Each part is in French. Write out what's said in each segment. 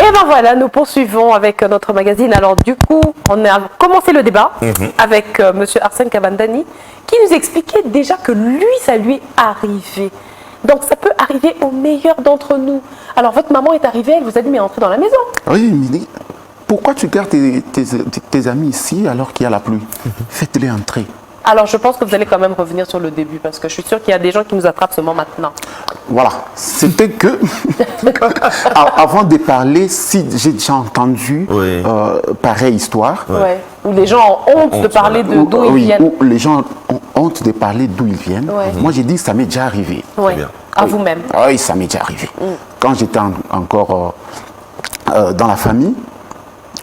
Et ben voilà, nous poursuivons avec notre magazine. Alors du coup, on a commencé le débat avec Monsieur Arsène Kabandani, qui nous expliquait déjà que lui, ça lui est arrivé. Donc ça peut arriver au meilleur d'entre nous. Alors votre maman est arrivée, elle vous a dit mais entrez dans la maison. Oui, mais pourquoi tu gardes tes amis ici alors qu'il y a la pluie? Faites-les entrer. Alors je pense que vous allez quand même revenir sur le début parce que je suis sûre qu'il y a des gens qui nous attrapent seulement maintenant. Voilà, c'était que avant de parler, si j'ai déjà entendu pareille histoire. Ouais. Où les gens ont honte de parler d'où ils viennent. Où les gens ont honte de parler d'où ils viennent. Moi j'ai dit ça m'est déjà arrivé. Oui, à vous-même. Oui, ça m'est déjà arrivé. Quand j'étais encore dans la famille,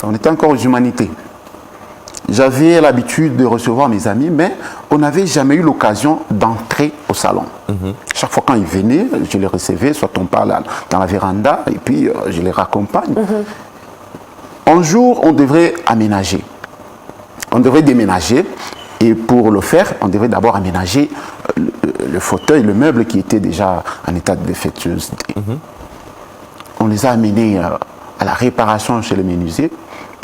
on était encore aux humanités. J'avais l'habitude de recevoir mes amis, mais on n'avait jamais eu l'occasion d'entrer au salon. Chaque fois quand ils venaient, je les recevais, soit on parle dans la véranda, et puis je les raccompagne. Un jour, on devrait aménager. On devrait déménager, et pour le faire, on devrait d'abord aménager le fauteuil, le meuble qui était déjà en état de défectuosité. On les a amenés à la réparation chez le menuisier.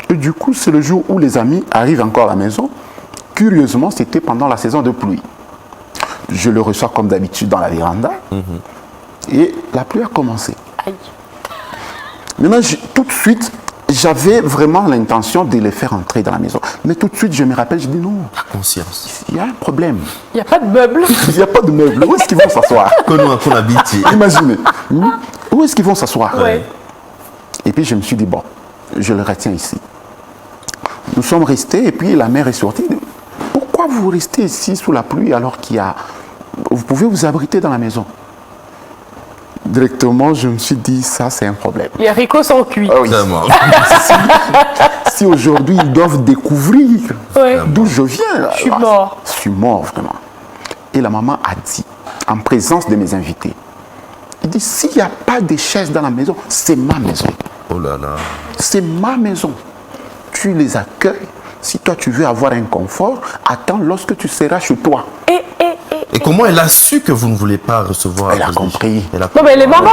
Et du coup, c'est le jour où les amis arrivent encore à la maison. Curieusement, c'était pendant la saison de pluie. Je le reçois comme d'habitude dans la véranda. Et la pluie a commencé. Aïe. Maintenant, tout de suite, j'avais vraiment l'intention de les faire entrer dans la maison. Mais tout de suite, je me rappelle, je dis non. Conscience. Il y a un problème. Il n'y a pas de meubles. Il n'y a pas de meubles. Où est-ce qu'ils vont s'asseoir? Qu'on habite. Imaginez. Où est-ce qu'ils vont s'asseoir? Ouais. Et puis, je me suis dit, bon, je le retiens ici. Nous sommes restés et puis la mère est sortie. Pourquoi vous restez ici sous la pluie alors qu'il y a... Vous pouvez vous abriter dans la maison. Directement, je me suis dit, ça c'est un problème. Les haricots sont cuits. Ah oui. Si aujourd'hui ils doivent découvrir d'où je viens, je suis mort. Je suis mort vraiment. Et la maman a dit, en présence de mes invités, il dit, s'il n'y a pas de chaises dans la maison, c'est ma maison. Oh là là. C'est ma maison. Tu les accueilles. Si toi tu veux avoir un confort, attends lorsque tu seras chez toi. Et comment elle a su que vous ne voulez pas recevoir? Elle a compris. Non mais les mamans,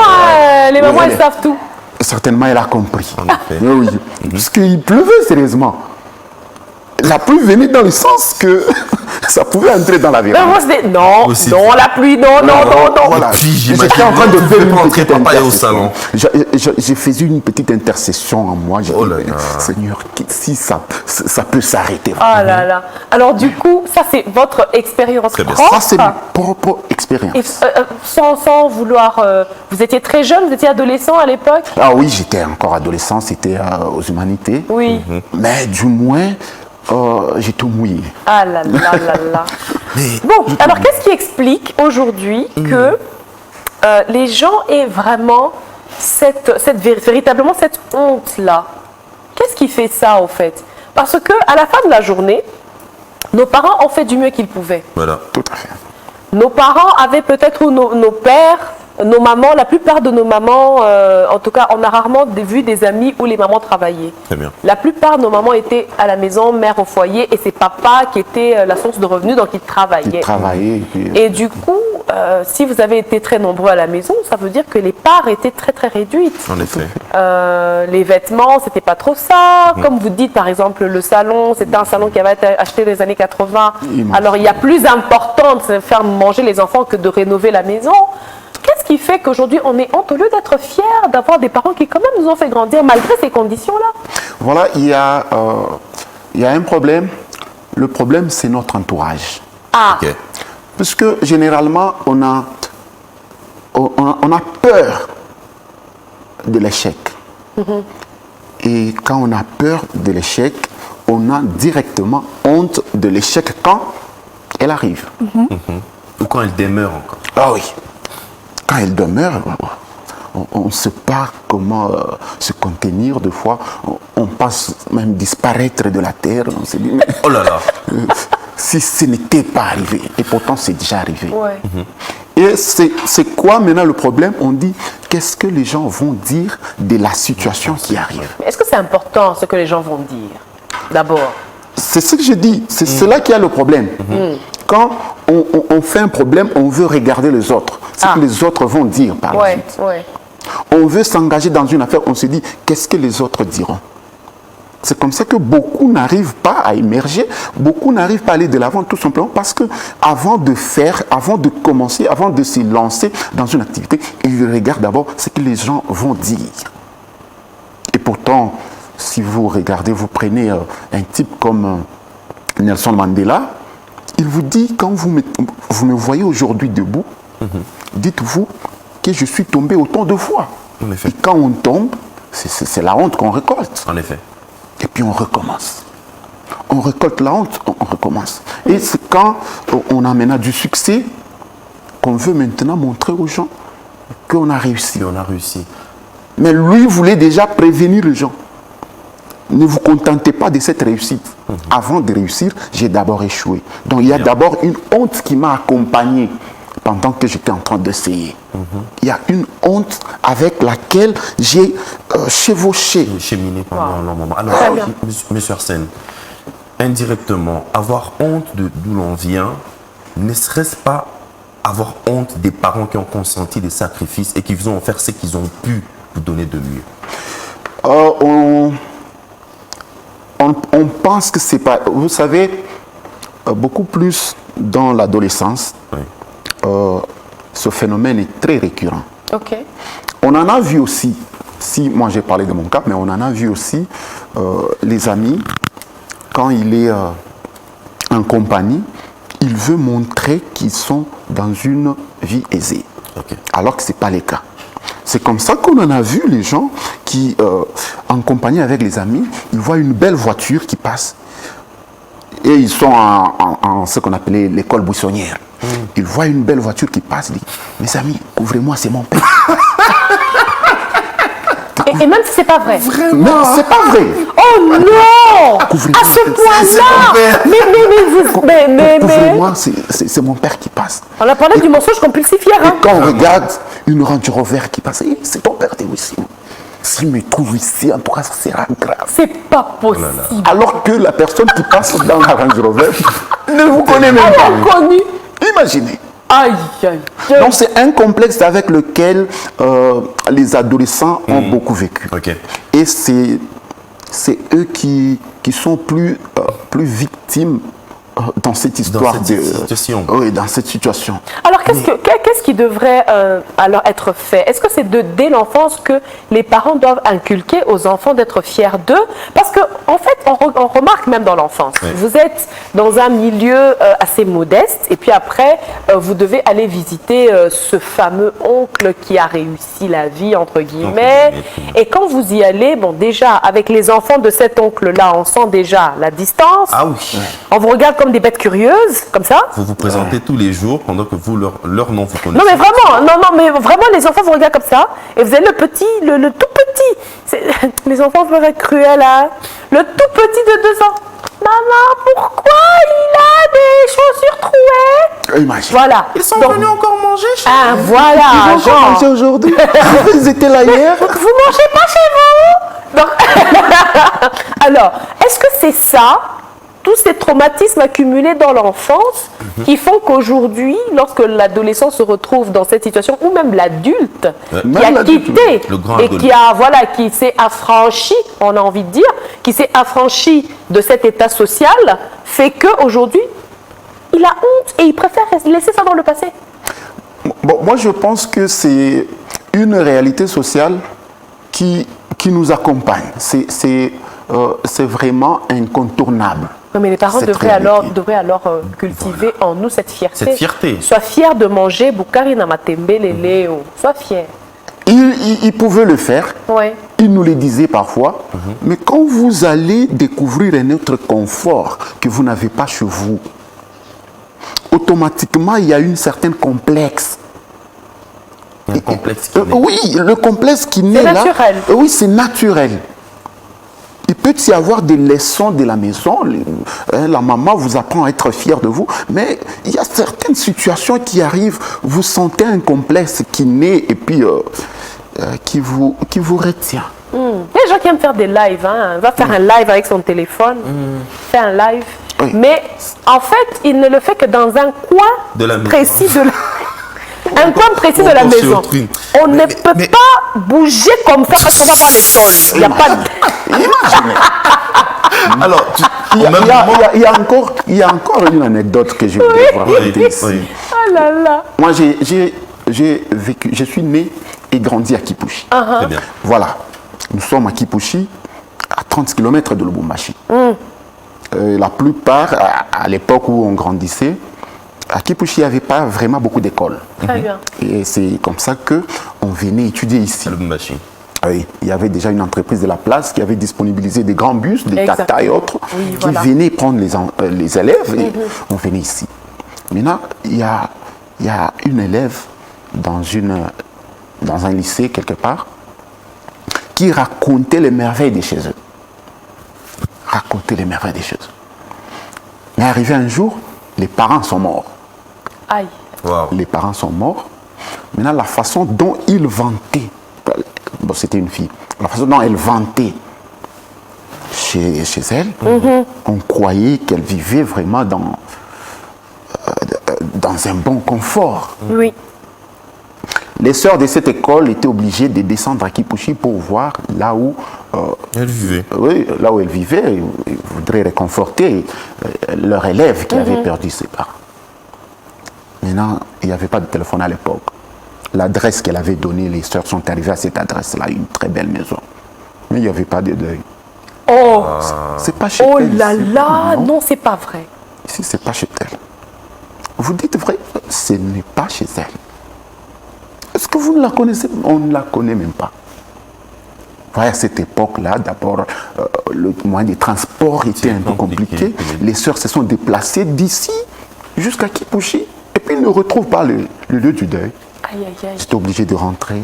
elles savent tout. Certainement elle a compris. En effet. Oui. Parce qu'il pleuvait sérieusement. La pluie venait dans le sens que ça pouvait entrer dans la véranda. Non, la pluie, non. Voilà. J'étais en train de faire une petite intercession. J'ai fait une petite intercession en moi. J'ai dit, Seigneur, si ça peut s'arrêter. Ah là là. Alors du coup, ça c'est votre expérience propre. Ça c'est ma propre expérience. Et, sans vouloir... vous étiez très jeune, vous étiez adolescent à l'époque? Ah oui, j'étais encore adolescent, c'était aux humanités. Oui. Mais du moins... j'ai tout mouillé. Ah là là là là. Bon, alors qu'est-ce qui explique aujourd'hui que les gens aient vraiment véritablement cette honte-là? Qu'est-ce qui fait ça au fait? Parce que à la fin de la journée, nos parents ont fait du mieux qu'ils pouvaient. Voilà. Tout à fait. Nos parents avaient peut-être, ou nos pères, nos mamans, la plupart de nos mamans, en tout cas, on a rarement vu des amis où les mamans travaillaient. Très bien. La plupart de nos mamans étaient à la maison, mère au foyer, et c'est papa qui était la source de revenus, donc ils travaillaient. Et du coup, si vous avez été très nombreux à la maison, ça veut dire que les parts étaient très très réduites. En effet. Les vêtements, c'était pas trop ça. Comme vous dites, par exemple, le salon, c'était un salon qui avait été acheté dans les années 80. Alors, il y a plus important de faire manger les enfants que de rénover la maison. Qu'est-ce qui fait qu'aujourd'hui, on est honte au lieu d'être fiers d'avoir des parents qui, quand même, nous ont fait grandir malgré ces conditions-là? Voilà, il y a un problème. Le problème, c'est notre entourage. Ah. Okay. Parce que, généralement, on a peur de l'échec. Et quand on a peur de l'échec, on a directement honte de l'échec quand elle arrive. Ou quand elle demeure encore. Ah oui. Quand elle demeure, on ne sait pas comment se contenir. Des fois, on passe même disparaître de la terre. On se dit, mais, oh là là. Si ce n'était pas arrivé, et pourtant c'est déjà arrivé. Ouais. Et c'est quoi maintenant le problème? On dit, qu'est-ce que les gens vont dire de la situation qui arrive? Est-ce que c'est important ce que les gens vont dire? D'abord. C'est ce que je dis, c'est là qu'il y a le problème. Quand on fait un problème, on veut regarder les autres, ce que les autres vont dire par la suite. On veut s'engager dans une affaire, on se dit, qu'est-ce que les autres diront? C'est comme ça que beaucoup n'arrivent pas à émerger, beaucoup n'arrivent pas à aller de l'avant, tout simplement parce que avant de faire, avant de commencer, avant de se lancer dans une activité, ils regardent d'abord ce que les gens vont dire. Et pourtant, si vous regardez, vous prenez un type comme Nelson Mandela, il vous dit, quand vous me voyez aujourd'hui debout, dites-vous que je suis tombé autant de fois. En effet. Et quand on tombe, c'est la honte qu'on récolte. En effet. Et puis on recommence. On récolte la honte, on recommence. Et c'est quand on a maintenant du succès qu'on veut maintenant montrer aux gens qu'on a réussi. Et on a réussi. Mais lui voulait déjà prévenir les gens. Ne vous contentez pas de cette réussite. Avant de réussir, j'ai d'abord échoué. Donc il y a d'abord une honte qui m'a accompagné pendant que j'étais en train d'essayer. Il y a une honte avec laquelle j'ai chevauché. Cheminé pendant un long moment. Alors, monsieur Arsène, indirectement, avoir honte d'où l'on vient, ne serait-ce pas avoir honte des parents qui ont consenti des sacrifices et qui vous ont offert ce qu'ils ont pu vous donner de mieux? On pense que c'est pas... Vous savez, beaucoup plus dans l'adolescence, oui. Ce phénomène est très récurrent. Okay. On en a vu aussi, si moi j'ai parlé de mon cas, mais on en a vu aussi les amis, quand il est en compagnie, il veut montrer qu'ils sont dans une vie aisée, alors que ce n'est pas le cas. C'est comme ça qu'on en a vu les gens qui, en compagnie avec les amis, ils voient une belle voiture qui passe. Et ils sont en ce qu'on appelait l'école buissonnière. Ils voient une belle voiture qui passe, ils disent, mes amis, couvrez-moi, c'est mon père. Et même si c'est pas vrai. Mais c'est pas vrai. Oh non! À ce point-là! Mais couvrez-moi, c'est mon père qui passe. On a parlé du mensonge compulsif hier. Et quand on regarde une Range Rover qui passe, c'est ton père, t'es ici. S'il me trouve ici, en tout cas, ça sera grave. C'est pas possible. Alors que la personne qui passe dans la Range Rover ne vous connaît même pas. Inconnu. Imaginez. Aïe, aïe. Donc c'est un complexe avec lequel les adolescents ont beaucoup vécu. Et c'est eux qui sont plus victimes dans cette histoire dans cette situation. Alors qu'est-ce qui devrait alors être fait? Est-ce que c'est dès l'enfance que les parents doivent inculquer aux enfants d'être fiers d'eux? Parce qu'en fait, on remarque même dans l'enfance, vous êtes dans un milieu assez modeste et puis après, vous devez aller visiter ce fameux oncle qui a réussi la vie, entre guillemets. Et quand vous y allez, bon déjà, avec les enfants de cet oncle-là, on sent déjà la distance. Ah oui. On vous regarde comme des bêtes curieuses, comme ça. Vous vous présentez tous les jours pendant que vous, leur nom, vous connaissez. Non mais vraiment, les enfants vous regardent comme ça. Et vous avez le petit, le tout petit. Les enfants peuvent être cruels, hein. Le tout petit de 2 ans. Maman, pourquoi il a des chaussures trouées? Imagine. Voilà. Ils sont venus encore manger chez vous. Voilà. Ils ont encore mangé aujourd'hui. Ils étaient là hier. Vous mangez pas chez vous? Donc, alors, est-ce que c'est ça, tous ces traumatismes accumulés dans l'enfance, qui font qu'aujourd'hui, lorsque l'adolescent se retrouve dans cette situation, ou même l'adulte qui a quitté et qui s'est affranchi, on a envie de dire, qui s'est affranchi de cet état social, fait qu'aujourd'hui, il a honte et il préfère laisser ça dans le passé? Bon, moi, je pense que c'est une réalité sociale qui nous accompagne. C'est vraiment incontournable. Non, mais les parents devraient alors cultiver en nous cette fierté. Cette fierté. Sois fier de manger Boukari Namatembe Léo. Sois fier. Ils pouvaient le faire. Ouais. Ils nous le disaient parfois. Mais quand vous allez découvrir un autre confort que vous n'avez pas chez vous, automatiquement, il y a une certaine complexe. Un complexe qui oui, le complexe qui naît là. C'est naturel. Oui, c'est naturel. Il peut y avoir des leçons de la maison. La maman vous apprend à être fier de vous. Mais il y a certaines situations qui arrivent. Vous sentez un complexe qui naît et puis qui vous retient. Il y a des gens qui aiment faire des lives. Hein. Va faire un live avec son téléphone. Fait un live. Oui. Mais en fait, il ne le fait que dans un coin précis de la... Un coin précis de la maison. On ne peut pas bouger comme ça parce qu'on va voir les sols. Il n'y a pas de... Imaginez. Alors, Il y a encore une anecdote que je voudrais vous raconter ici. Ah là là. Moi, je suis né et grandi à Kipushi. Très bien. Voilà. Nous sommes à Kipushi, à 30 km de Lubumbashi. La plupart, à l'époque où on grandissait, à Kipushi, il n'y avait pas vraiment beaucoup d'écoles. Très bien. Et c'est comme ça qu'on venait étudier ici. Lubumbashi. Oui, il y avait déjà une entreprise de la place qui avait disponibilisé des grands bus, des Exactement. Tata et autres, Oui, qui voilà. venaient prendre les élèves et on venait ici. Maintenant, il y a une élève dans un lycée quelque part qui racontait les merveilles de chez eux. Racontait les merveilles de chez eux. Mais arrivé un jour, les parents sont morts. Aïe. Wow. Les parents sont morts. Maintenant, la façon dont ils vantaient, bon, c'était une fille, la façon dont elle vantait chez elle, on croyait qu'elle vivait vraiment dans un bon confort. Oui. Les sœurs de cette école étaient obligées de descendre à Kipushi pour voir là où Elle vivait. oui, là où elles vivaient, ils voudraient réconforter leur élève qui avait perdu ses parents. Maintenant, il n'y avait pas de téléphone à l'époque. L'adresse qu'elle avait donnée, les sœurs sont arrivées à cette adresse-là, une très belle maison. Mais il n'y avait pas de deuil. Oh, C'est pas chez oh elle. là ici. là, non, c'est pas vrai. Ici, c'est pas chez elle. Vous dites vrai, ce n'est pas chez elle. Est-ce que vous ne la connaissez? On ne la connaît même pas. À cette époque-là, d'abord, le moyen de transport était un peu compliqué. Les sœurs se sont déplacées d'ici jusqu'à Kipushi et puis ils ne retrouvent pas le lieu du deuil. Aïe, aïe, aïe. J'étais obligé de rentrer,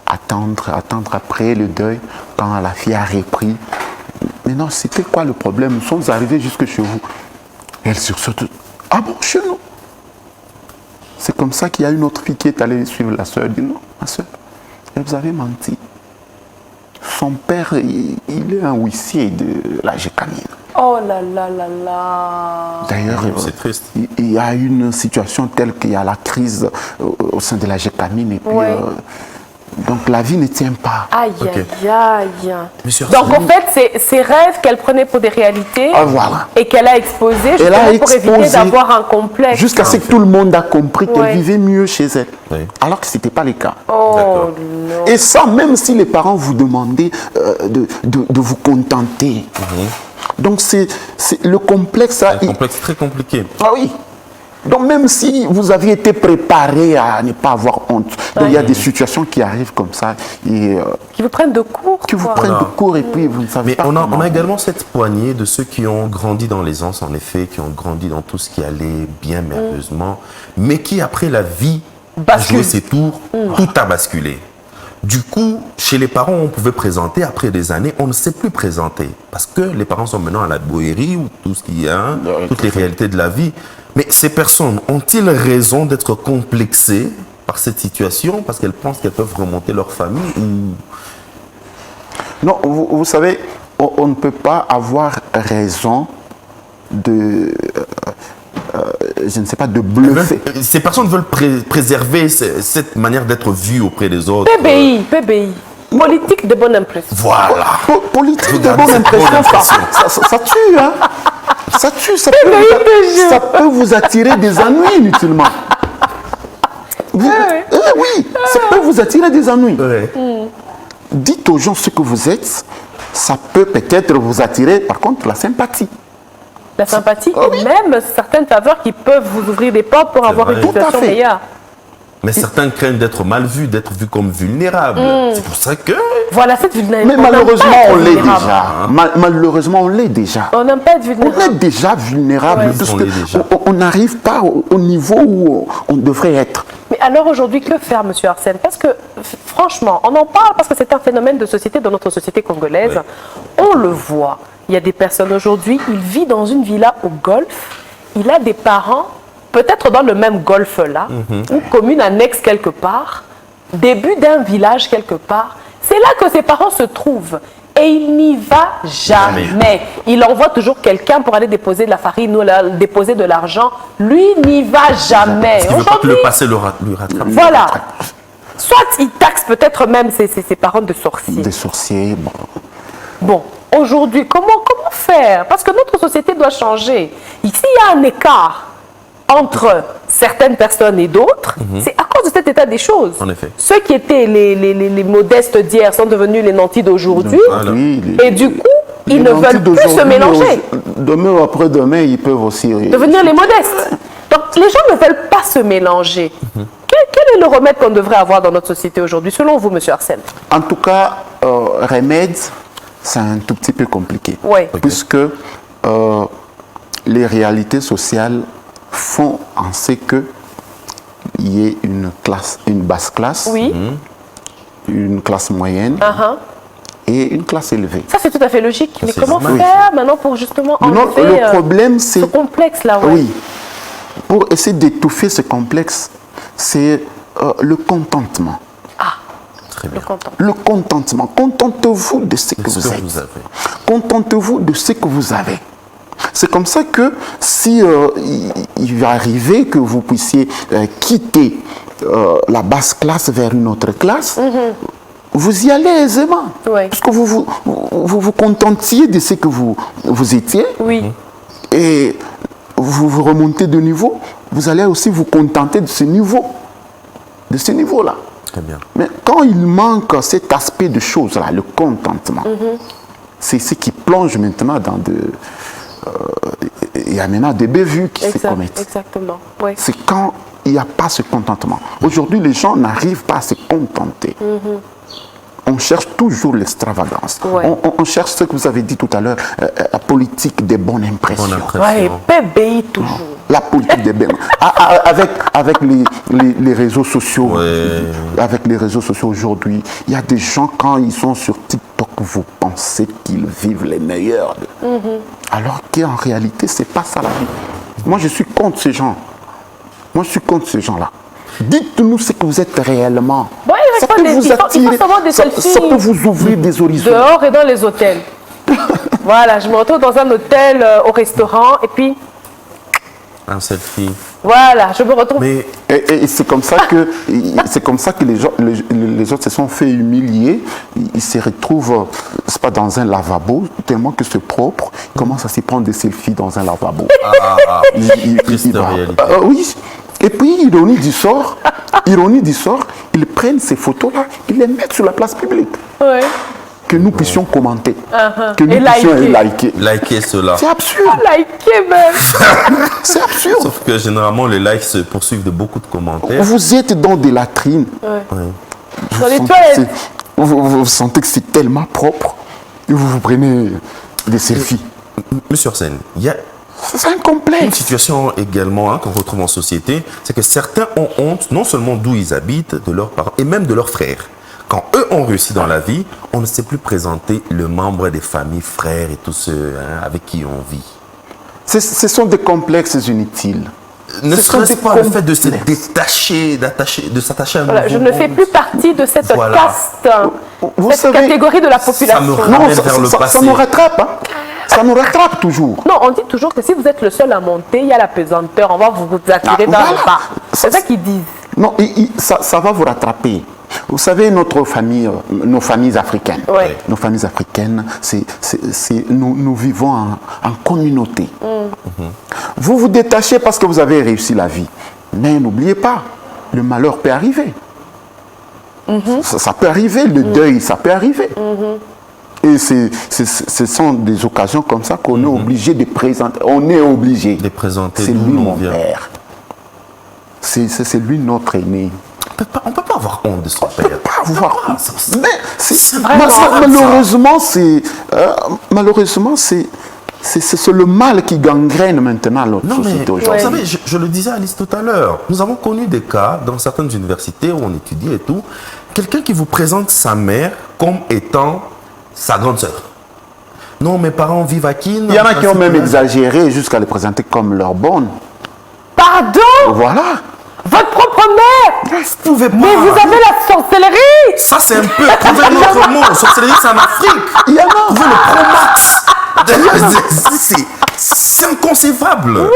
attendre après le deuil, quand la fille a repris. Mais non, c'était quoi le problème? Nous sommes arrivés jusque chez vous. Elle sursaute. Ah bon, chez nous? C'est comme ça qu'il y a une autre fille qui est allée suivre la sœur. Elle dit non, ma sœur, elle vous avait menti. Son père, il est un huissier de la Gécamine. Oh là là là là. D'ailleurs, C'est triste. il y a une situation telle qu'il y a la crise au sein de la Gécamine. Et puis, Ouais. donc la vie ne tient pas. Aïe, Ok. aïe, aïe. Monsieur Donc Arsène, en fait, ces rêves qu'elle prenait pour des réalités Ah, voilà. et qu'elle a exposées Elle a justement pour éviter exposé d'avoir un complexe. Jusqu'à ce que tout le monde a compris qu'elle Ouais. vivait mieux chez elle. Oui. Alors que ce n'était pas le cas. Oh D'accord. non. Et ça, même si les parents vous demandaient de vous contenter. Donc c'est le complexe. un complexe très compliqué. Ah oui. Donc même si vous aviez été préparé à ne pas avoir honte, donc il y a des situations qui arrivent comme ça et Qui vous prennent de court. qui vous quoi. prennent de court et puis vous ne savez Mais pas on comment. a également cette poignée de ceux qui ont grandi dans l'aisance, en effet, qui ont grandi dans tout ce qui allait bien merveilleusement, mais qui, après la vie, a Bascule. joué ses tours, tout a basculé. Du coup, chez les parents, on pouvait présenter, après des années, on ne sait plus présenter. Parce que les parents sont maintenant à la bohérie, ou tout ce qu'il y a, toutes les réalités de la vie. Mais ces personnes ont-ils raison d'être complexées par cette situation parce qu'elles pensent qu'elles peuvent remonter leur famille ou... Non, vous savez, on ne peut pas avoir raison de, je ne sais pas, de bluffer. Ces personnes veulent préserver cette manière d'être vue auprès des autres. PBI. Politique de bonne impression. Voilà. Politique de Regardez bonne cette bonne impression, impression. ça tue, hein. Ça tue, ça peut vous attirer des ennuis inutilement. Oui, ça peut vous attirer des ennuis. Ouais. Dites aux gens ce que vous êtes, ça peut peut-être vous attirer, par contre, la sympathie. La sympathie Ah oui. et même certaines faveurs qui peuvent vous ouvrir des portes pour avoir vrai. une Tout à situation fait. meilleure. Mais certains craignent d'être mal vus, d'être vus comme vulnérables. C'est pour ça que... Voilà cette vulnérabilité. Mais malheureusement, on l'est vulnérable. déjà. Malheureusement, on l'est déjà. On n'aime pas être On vulnérable. est déjà vulnérable Ouais. parce On l'est déjà. qu'on n'arrive pas au niveau où on devrait être. Mais alors aujourd'hui, que faire, monsieur Arsène? Parce que franchement, on en parle parce que c'est un phénomène de société dans notre société congolaise. Ouais. On le voit. Il y a des personnes aujourd'hui, il vit dans une villa au golfe. Il a des parents, peut-être dans le même golfe-là, ou commune annexe quelque part, début d'un village quelque part. C'est là que ses parents se trouvent. Et il n'y va jamais. Il envoie toujours quelqu'un pour aller déposer de la farine ou déposer de l'argent. Lui n'y va jamais. Il ne veut pas que le passé lui rattrape. Voilà. Soit ils taxent peut-être même ses parents de sorciers. Des sorciers, bon. Bon, aujourd'hui, comment faire? Parce que notre société doit changer. Ici, il y a un écart entre certaines personnes et d'autres. C'est à cause de cet état des choses. En effet. Ceux qui étaient les modestes d'hier sont devenus les nantis d'aujourd'hui. Voilà. Et du coup, ils ne veulent plus se mélanger. Demain ou après-demain, ils peuvent aussi... Devenir les modestes. Donc, les gens ne veulent pas se mélanger. Quel est le remède qu'on devrait avoir dans notre société aujourd'hui, selon vous, M. Arsène? En tout cas, remède, c'est un tout petit peu compliqué. Oui. Puisque les réalités sociales font en sorte qu'il y ait une basse classe, Oui. une classe moyenne et une classe élevée. Ça, c'est tout à fait logique. Mais c'est comment normal. faire maintenant pour justement Non, enlever le problème, c'est... ce complexe-là? Ouais. Oui. Pour essayer d'étouffer ce complexe, c'est le contentement. Très bien. Le content. Le contentement. Contentez-vous de ce que Ce vous que êtes. vous avez. Contentez-vous de ce que vous avez. C'est comme ça que si il va arriver que vous puissiez quitter la basse classe vers une autre classe, vous y allez aisément. Oui. Parce que vous contentiez de ce que vous étiez Oui. et vous remontez de niveau, vous allez aussi vous contenter de ce niveau. De ce niveau-là. Très bien. Mais quand il manque cet aspect de choses-là, le contentement, c'est ce qui plonge maintenant dans il y a maintenant des bévues qui se commettent. Exactement. Oui. C'est quand il n'y a pas ce contentement. Aujourd'hui, les gens n'arrivent pas à se contenter. On cherche toujours l'extravagance. Ouais. On cherche ce que vous avez dit tout à l'heure, la politique des bonnes impressions. Bonne impression. Ouais, PBI toujours. La politique des bonnes. Avec les réseaux sociaux. Ouais. Avec les réseaux sociaux aujourd'hui, il y a des gens, quand ils sont sur TikTok, vous pensez qu'ils vivent les meilleurs. Alors qu'en réalité, ce n'est pas ça la vie. Moi, je suis contre ces gens. Moi, je suis contre ces gens-là. Dites-nous ce que vous êtes réellement. Bon, il ça faut peut des- vous il faut attirer, savoir des ça selfies. peut vous ouvrir des horizons. Dehors et dans les hôtels. Voilà, je me retrouve dans un hôtel, au restaurant, et puis Un selfie. voilà, je me retrouve. Mais Et c'est comme ça que les autres se sont fait humilier. Ils se retrouvent, c'est pas dans un lavabo, tellement que c'est propre. Ils commencent à s'y prendre des selfies dans un lavabo. triste réalité. Oui. Et puis, ironie du sort, ils prennent ces photos-là, ils les mettent sur la place publique. Ouais. Que nous puissions commenter, que nous Et puissions liker. liker. Likez cela. C'est absurde. Liker même. C'est absurde. Sauf que généralement, les likes se poursuivent de beaucoup de commentaires. Vous êtes dans des latrines. Ouais. Dans les Vous toilettes. sentez- vous sentez que c'est tellement propre et vous prenez des selfies. Monsieur Arsène, il y a C'est un une complexe. situation également qu'on retrouve en société, c'est que certains ont honte non seulement d'où ils habitent, de leurs parents et même de leurs frères. Quand eux ont réussi dans la vie, on ne sait plus présenter le membre des familles, frères et tous ceux avec qui on vit. Ce sont des complexes inutiles. Ne Ce sont serait-ce des pas le fait de se complexes. détacher, de s'attacher à un Voilà, nouveau je ne fais membre. plus partie de cette Voilà. caste, Vous cette savez, catégorie de la ça population. me Non, ramène ça, vers le ça passé. nous rattrape. Hein. Ça nous rattrape toujours. Non, on dit toujours que si vous êtes le seul à monter, il y a la pesanteur, on va vous attirer dans voilà. le bas. C'est ça qu'ils disent. Non, ça va vous rattraper. Vous savez, nos familles africaines, Ouais. nos familles africaines, nous vivons en communauté. Vous vous détachez parce que vous avez réussi la vie. Mais n'oubliez pas, le malheur peut arriver. Ça peut arriver, le deuil, ça peut arriver. Et ce sont des occasions comme ça qu'on est obligé de présenter. On est obligé. De présenter C'est d'où lui l'on mon vient. père. C'est lui notre aîné. On ne peut pas avoir honte de son père. Pas avoir. Mais vraiment malheureusement, c'est le mal qui gangrène maintenant notre Non, mais société vous aujourd'hui. savez, je le disais à Alice tout à l'heure, nous avons connu des cas dans certaines universités où on étudie et tout, quelqu'un qui vous présente sa mère comme étant sa grande sœur. Non, mes parents vivent à Kin. Il y en a qui ont même exagéré jusqu'à les présenter comme leur bonne. Pardon? Voilà. Votre propre mère? Vous pouvez pas. Mais vous avez la sorcellerie? Ça, c'est un peu. Trouvez un autre mot. Sorcellerie, c'est en Afrique. Il y en a. Trouvez le Pro Max. C'est inconcevable.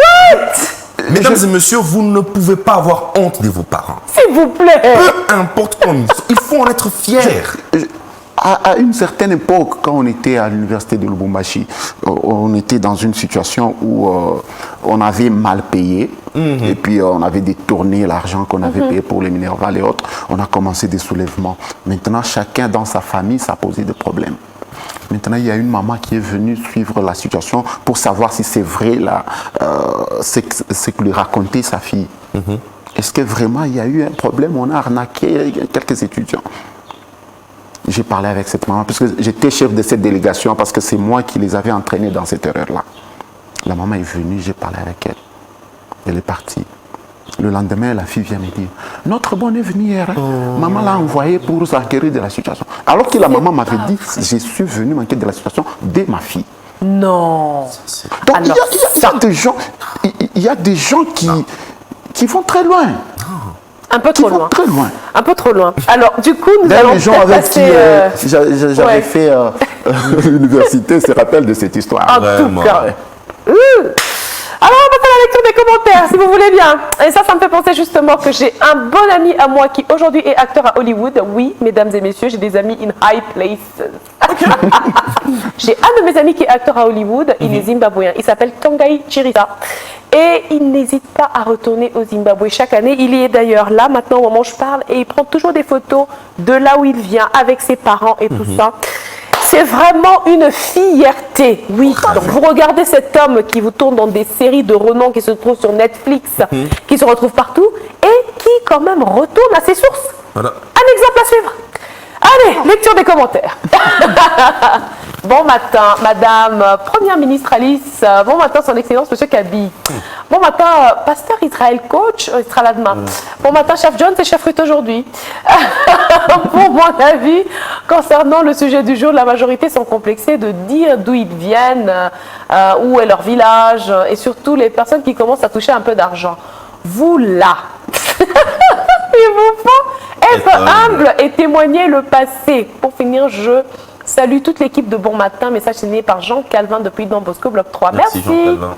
Mesdames et messieurs, vous ne pouvez pas avoir honte de vos parents. S'il vous plaît. Peu importe comment ils sont, il faut en être fier. À une certaine époque, quand on était à l'université de Lubumbashi, on était dans une situation où on avait mal payé. Et puis on avait détourné l'argent qu'on avait payé pour les Minerval et autres. On a commencé des soulèvements. Maintenant, chacun dans sa famille, ça a posé des problèmes. Maintenant, il y a une maman qui est venue suivre la situation pour savoir si c'est vrai ce que lui racontait sa fille. Est-ce que vraiment il y a eu un problème? On a arnaqué quelques étudiants. J'ai parlé avec cette maman parce que j'étais chef de cette délégation parce que c'est moi qui les avais entraînés dans cette erreur-là. La maman est venue, j'ai parlé avec elle. Elle est partie. Le lendemain, la fille vient me dire, notre bonne est venue hier. Maman l'a envoyé pour s'enquérir de la situation. Alors que la maman m'avait dit, je suis venu m'enquérir de la situation de ma fille. Non. Donc il y a des gens qui vont très loin. Un peu trop loin. Très loin. Un peu trop loin. Alors, du coup, nous allons les gens avec qui passer... j'avais fait l'université se rappellent de cette histoire. En tout cas. Alors, on va faire la lecture des commentaires, si vous voulez bien. Et ça me fait penser justement que j'ai un bon ami à moi qui aujourd'hui est acteur à Hollywood. Oui, mesdames et messieurs, j'ai des amis in high places. J'ai un de mes amis qui est acteur à Hollywood. Il est zimbabwéen. Il s'appelle Tongai Chirisa. Et il n'hésite pas à retourner au Zimbabwe chaque année. Il y est d'ailleurs là, maintenant, au moment où je parle, et il prend toujours des photos de là où il vient, avec ses parents et tout ça. C'est vraiment une fierté, oui. Donc vous regardez cet homme qui vous tourne dans des séries de renom qui se trouvent sur Netflix, qui se retrouvent partout, et qui quand même retourne à ses sources. Voilà. Un exemple à suivre. Allez, lecture des commentaires. Bon matin, Madame Première ministre Alice. Bon matin, Son Excellence, Monsieur Kaby. Bon matin, Pasteur Israël Coach, Israël Adma. Bon matin, Chef John, c'est Chef Ruth aujourd'hui. Pour mon avis, concernant le sujet du jour, la majorité sont complexées de dire d'où ils viennent, où est leur village, et surtout les personnes qui commencent à toucher un peu d'argent. Vous là, il vous faut être humble et témoigner le passé. Pour finir, je salue toute l'équipe de Bon Matin. Message signé par Jean Calvin depuis Don Bosco, bloc 3. Merci. Jean Calvin.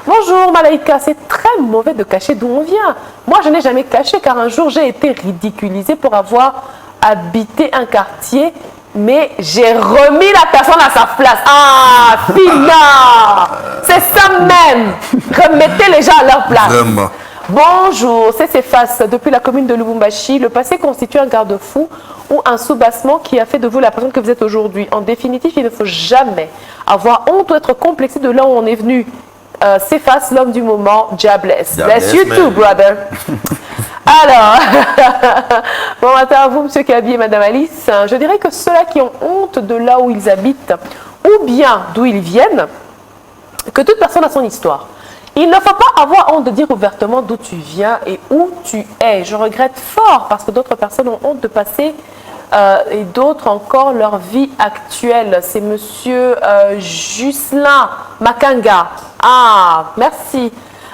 Bonjour Malaïka, c'est très mauvais de cacher d'où on vient. Moi, je n'ai jamais caché car un jour, j'ai été ridiculisée pour avoir habité un quartier, mais j'ai remis la personne à sa place. Ah, Fina, c'est ça même. Remettez les gens à leur place. Vraiment. Bonjour, c'est Céphas. Depuis la commune de Lubumbashi, le passé constitue un garde-fou ou un soubassement qui a fait de vous la personne que vous êtes aujourd'hui. En définitive, il ne faut jamais avoir honte ou être complexé de là où on est venu. Céphas, l'homme du moment, Jah bless. Bless you too, brother. Alors, bon matin à vous, Monsieur Kaby et Madame Alice. Je dirais que ceux-là qui ont honte de là où ils habitent ou bien d'où ils viennent, que toute personne a son histoire. Il ne faut pas avoir honte de dire ouvertement d'où tu viens et où tu es. Je regrette fort parce que d'autres personnes ont honte de passer et d'autres encore leur vie actuelle. C'est Monsieur Ghislain Makanga. Ah, merci.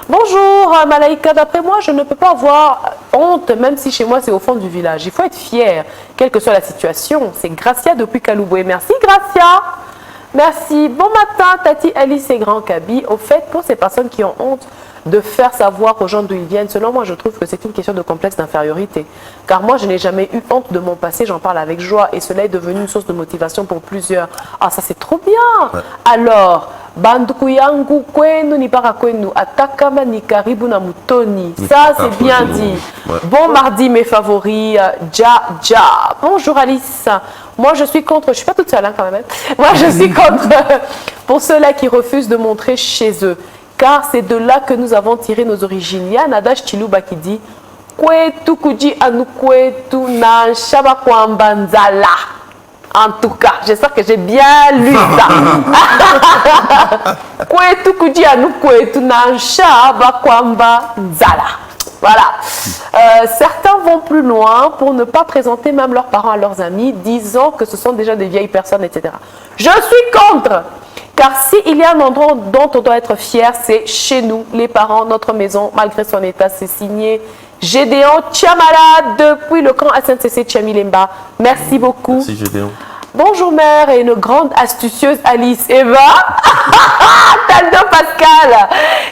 Bonjour Malaïka, d'après moi, je ne peux pas avoir honte, même si chez moi c'est au fond du village. Il faut être fier, quelle que soit la situation. C'est Gracia depuis Kalouboué. Merci Gracia. Merci. Bon matin, Tati Alice et Grand Kaby. Au fait, pour ces personnes qui ont honte de faire savoir aux gens d'où ils viennent, selon moi, je trouve que c'est une question de complexe d'infériorité. Car moi, je n'ai jamais eu honte de mon passé, j'en parle avec joie. Et cela est devenu une source de motivation pour plusieurs. Ah, ça c'est trop bien. Ouais. Alors, Banduku yangu kwenu ni para kwenu, atakama ni karibu na mutoni. Ça, c'est bien dit. Ouais. Bon mardi, mes favoris. Ja. Bonjour Alice. Moi, je suis contre, je ne suis pas toute seule hein, quand même. Moi, je suis contre pour ceux-là qui refusent de montrer chez eux. Car c'est de là que nous avons tiré nos origines. Il y a un adage Chiluba qui dit Kwetu kuji anu kwetu na shaba kwambanzala. En tout cas, j'espère que j'ai bien lu ça. Kwetu kuji anu kwetu na shaba kwambanzala. Voilà. Certains vont plus loin pour ne pas présenter même leurs parents à leurs amis, disant que ce sont déjà des vieilles personnes, etc. Je suis contre. Car s'il y a un endroit dont on doit être fier, c'est chez nous, les parents, notre maison, malgré son état. C'est signé Gédéon Tchamala depuis le camp SNCC Tchamilemba. Merci beaucoup. Merci Gédéon. Bonjour mère et une grande astucieuse Alice. Eva, Taldo Pascal.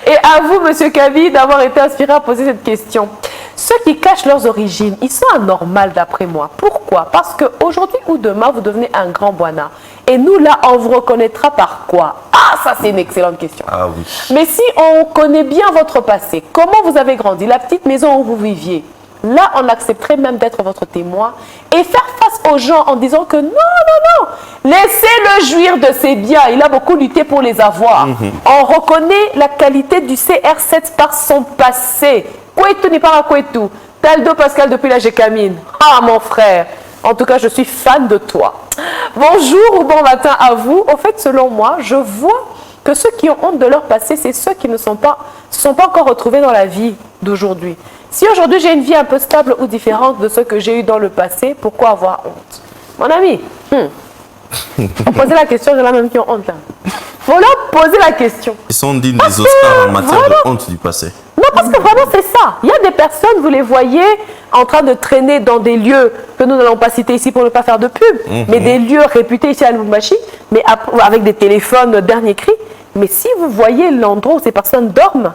Et à vous, monsieur Kaby, d'avoir été inspiré à poser cette question. Ceux qui cachent leurs origines, ils sont anormaux d'après moi. Pourquoi? Parce qu'aujourd'hui ou demain, vous devenez un grand Bwana. Et nous, là, on vous reconnaîtra par quoi? Ah, ça, c'est une excellente question. Ah oui. Mais si on connaît bien votre passé, comment vous avez grandi, la petite maison où vous viviez, là, on accepterait même d'être votre témoin et faire face aux gens en disant que non, non, non, laissez-le jouir de ses biens. Il a beaucoup lutté pour les avoir. On reconnaît la qualité du CR7 par son passé. Kouetou n'est pas un Kouetou. Taldo Pascal depuis la Gécamine. Ah, mon frère. En tout cas, je suis fan de toi. Bonjour ou bon matin à vous. Au fait, selon moi, je vois que ceux qui ont honte de leur passé, c'est ceux qui ne se sont pas encore retrouvés dans la vie d'aujourd'hui. Si aujourd'hui j'ai une vie un peu stable ou différente de ce que j'ai eu dans le passé, pourquoi avoir honte? Mon ami, on posait la question, j'ai la même qui ont honte là. Faut leur poser la question. Ils sont dignes des Oscars en matière de honte du passé. Non, parce que vraiment c'est ça. Il y a des personnes, vous les voyez en train de traîner dans des lieux que nous n'allons pas citer ici pour ne pas faire de pub, mais des lieux réputés ici à Lubumbashi, mais avec des téléphones dernier cri. Mais si vous voyez l'endroit où ces personnes dorment,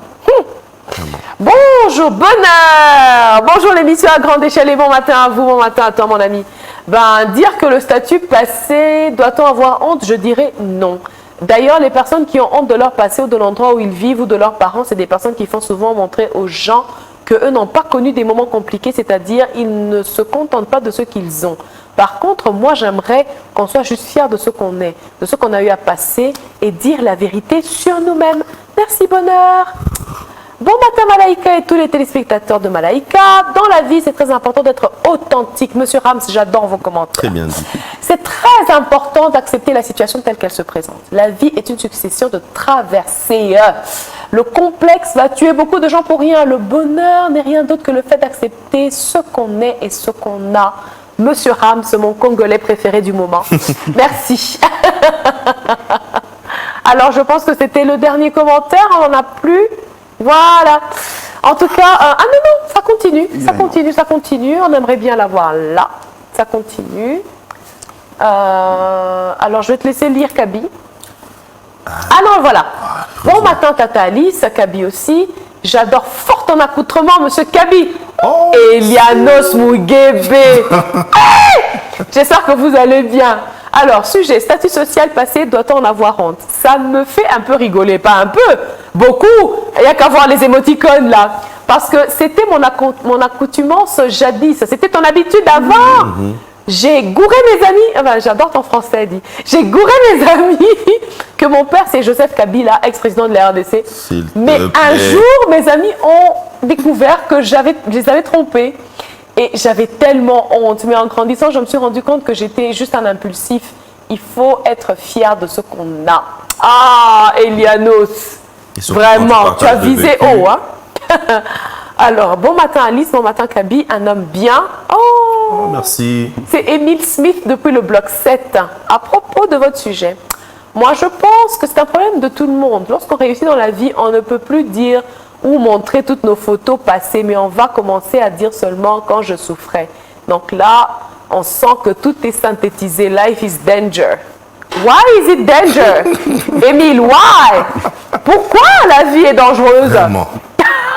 bonjour, bonheur, bonjour l'émission à grande échelle et bon matin à vous, bon matin à toi mon ami. Ben, dire que le statut passé, doit-on avoir honte? Je dirais non. D'ailleurs, les personnes qui ont honte de leur passé ou de l'endroit où ils vivent ou de leurs parents, c'est des personnes qui font souvent montrer aux gens qu'eux n'ont pas connu des moments compliqués, c'est-à-dire ils ne se contentent pas de ce qu'ils ont. Par contre, moi, j'aimerais qu'on soit juste fiers de ce qu'on est, de ce qu'on a eu à passer et dire la vérité sur nous-mêmes. Merci, bonheur. Bon matin Malaïka et tous les téléspectateurs de Malaïka. Dans la vie, c'est très important d'être authentique. Monsieur Rams, j'adore vos commentaires. Très bien dit. C'est très important d'accepter la situation telle qu'elle se présente. La vie est une succession de traversées. Le complexe va tuer beaucoup de gens pour rien. Le bonheur n'est rien d'autre que le fait d'accepter ce qu'on est et ce qu'on a. Monsieur Rams, mon Congolais préféré du moment. Merci. Alors, je pense que c'était le dernier commentaire. On n'en a plus. Voilà. En tout cas, ah non, non, ça continue, ça continue, ça continue. On aimerait bien l'avoir là. Ça continue. Alors, je vais te laisser lire Kaby. Ah non, voilà. Bon matin, Tata Alice, Kaby aussi. J'adore fort ton accoutrement, monsieur Kaby. Oh, Elianos Muguebe. Hey, j'espère que vous allez bien. Alors, sujet, statut social passé, doit-on en avoir honte? Ça me fait un peu rigoler, pas un peu, beaucoup. Il n'y a qu'à voir les émoticônes là. Parce que c'était mon accoutumance jadis, c'était ton habitude avant. J'ai gouré mes amis, enfin, j'adore ton français, dit. J'ai gouré mes amis que mon père, c'est Joseph Kabila, ex-président de la RDC. Mais un jour, mes amis ont découvert que je les avais trompés. Et j'avais tellement honte. Mais en grandissant, je me suis rendu compte que j'étais juste un impulsif. Il faut être fier de ce qu'on a. Ah, Elianos. Vraiment, tu as visé haut. Hein? Alors, bon matin Alice, bon matin Kaby, un homme bien. Oh, merci. C'est Émile Smith depuis le bloc 7. À propos de votre sujet, moi je pense que c'est un problème de tout le monde. Lorsqu'on réussit dans la vie, on ne peut plus dire ou montrer toutes nos photos passées, mais on va commencer à dire seulement quand je souffrais. Donc là, on sent que tout est synthétisé. Life is danger. Why is it danger? Émile, why? Pourquoi la vie est dangereuse? Vraiment.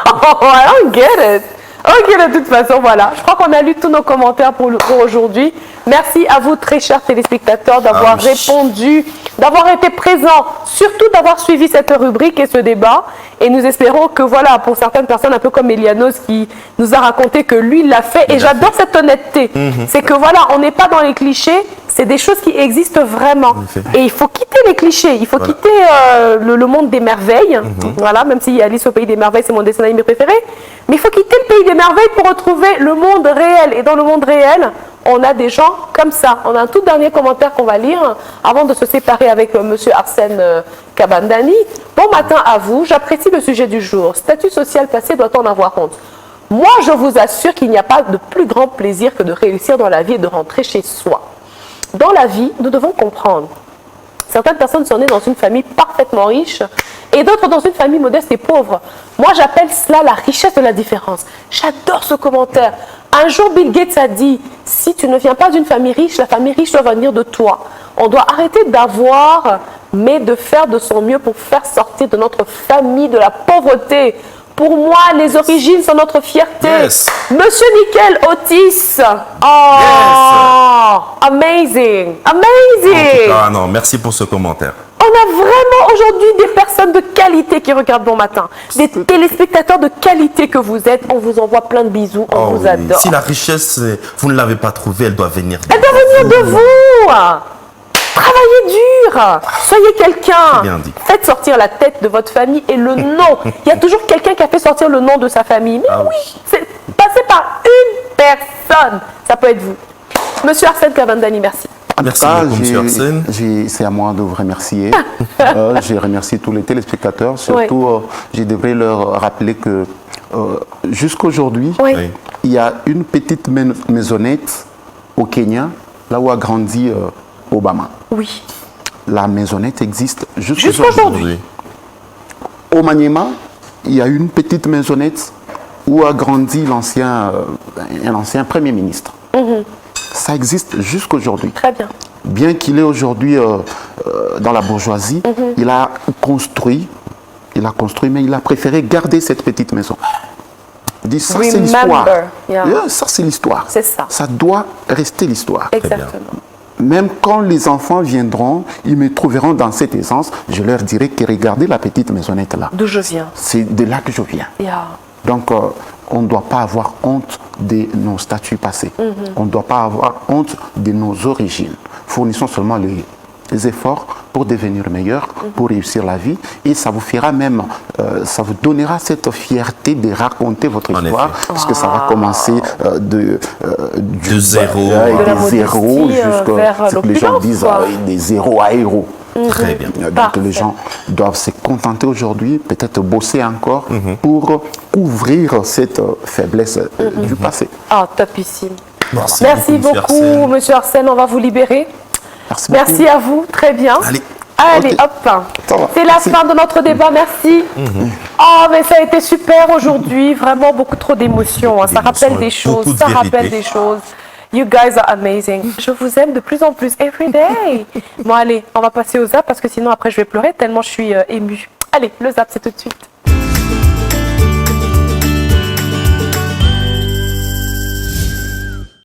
Oh, I don't get it. Ok, de toute façon, voilà. Je crois qu'on a lu tous nos commentaires pour aujourd'hui. Merci à vous, très chers téléspectateurs, d'avoir répondu, d'avoir été présents, surtout d'avoir suivi cette rubrique et ce débat. Et nous espérons que, voilà, pour certaines personnes, un peu comme Elianos qui nous a raconté que lui, il l'a fait. Et j'adore cette honnêteté. C'est que, voilà, on n'est pas dans les clichés. C'est des choses qui existent vraiment. Et il faut quitter les clichés. Il faut quitter le monde des merveilles. Voilà, même si Alice au Pays des Merveilles, c'est mon dessin animé préféré. Mais il faut quitter le Pays des Merveilles pour retrouver le monde réel. Et dans le monde réel, on a des gens comme ça. On a un tout dernier commentaire qu'on va lire avant de se séparer avec monsieur Arsène Kabandani. Bon matin à vous. J'apprécie le sujet du jour. Statut social passé, doit-on en avoir honte? Moi, je vous assure qu'il n'y a pas de plus grand plaisir que de réussir dans la vie et de rentrer chez soi. Dans la vie, nous devons comprendre. Certaines personnes sont nées dans une famille parfaitement riche et d'autres dans une famille modeste et pauvre. Moi, j'appelle cela la richesse de la différence. J'adore ce commentaire. Un jour, Bill Gates a dit, si tu ne viens pas d'une famille riche, la famille riche doit venir de toi. On doit arrêter d'avoir, mais de faire de son mieux pour faire sortir de notre famille de la pauvreté. Pour moi, les origines sont notre fierté. Yes. Monsieur Nickel Otis. Oh, amazing, amazing. Ah non, merci pour ce commentaire. On a vraiment aujourd'hui des personnes de qualité qui regardent Bon Matin. Des téléspectateurs de qualité que vous êtes. On vous envoie plein de bisous. On Oh vous oui. adore. Si la richesse, vous ne l'avez pas trouvée, elle doit venir. Elle doit venir de vous. Travaillez dur. Soyez quelqu'un. Bien dit. Faites sortir la tête de votre famille et le nom. Il y a toujours quelqu'un qui a fait sortir le nom de sa famille. Mais Ah oui, oui. c'est passé par une personne. Ça peut être vous. Monsieur Arsène Cavandani, merci. En tout Merci cas, beaucoup, monsieur Arsène. c'est à moi de vous remercier. Je remercie tous les téléspectateurs. Surtout, je devrais leur rappeler que jusqu'aujourd'hui, Oui. Oui. il y a une petite maisonnette au Kenya, là où a grandi Obama. Oui. La maisonnette existe Jusqu'aujourd'hui. jusqu'aujourd'hui. Au Maniema, il y a une petite maisonnette où a grandi un ancien Premier ministre. Ça existe jusqu'aujourd'hui. Très bien. Bien qu'il est aujourd'hui dans la bourgeoisie, il a construit, mais il a préféré garder cette petite maison. Il dit, ça c'est l'histoire. Remember, yeah. Yeah, ça c'est l'histoire. C'est ça. Ça doit rester l'histoire. Exactement. Même quand les enfants viendront, ils me trouveront dans cette essence, je leur dirai que regardez la petite maisonnette là. D'où je viens. C'est de là que je viens. Yeah. Donc, on ne doit pas avoir honte de nos statuts passés. On ne doit pas avoir honte de nos origines. Fournissons seulement les efforts pour devenir meilleurs, pour réussir la vie. Et ça vous fera même, ça vous donnera cette fierté de raconter votre En histoire. effet. Parce que ça va commencer De zéro. De la des zéros modestie, vers jusqu'à ce que les gens l'opulence, disent quoi. des zéros à héros. Très bien. Donc Parfait. les gens doivent se contenter aujourd'hui, peut-être bosser encore pour couvrir cette faiblesse du passé. Ah, topissime. Merci Merci monsieur beaucoup, Arsène. monsieur Arsène. On va vous libérer. Merci beaucoup. Merci à vous. Très bien. Allez. Allez, Ok. hop. Ça va. C'est la Merci. fin de notre débat. Merci. Oh, mais ça a été super aujourd'hui. Vraiment beaucoup trop d'émotions. Ça rappelle des D'émotions, beaucoup choses. de Ça vérité. rappelle des choses. You guys are amazing. Je vous aime de plus en plus every day. Bon, allez, on va passer au zap parce que sinon après je vais pleurer tellement je suis émue. Allez, le zap, c'est tout de suite.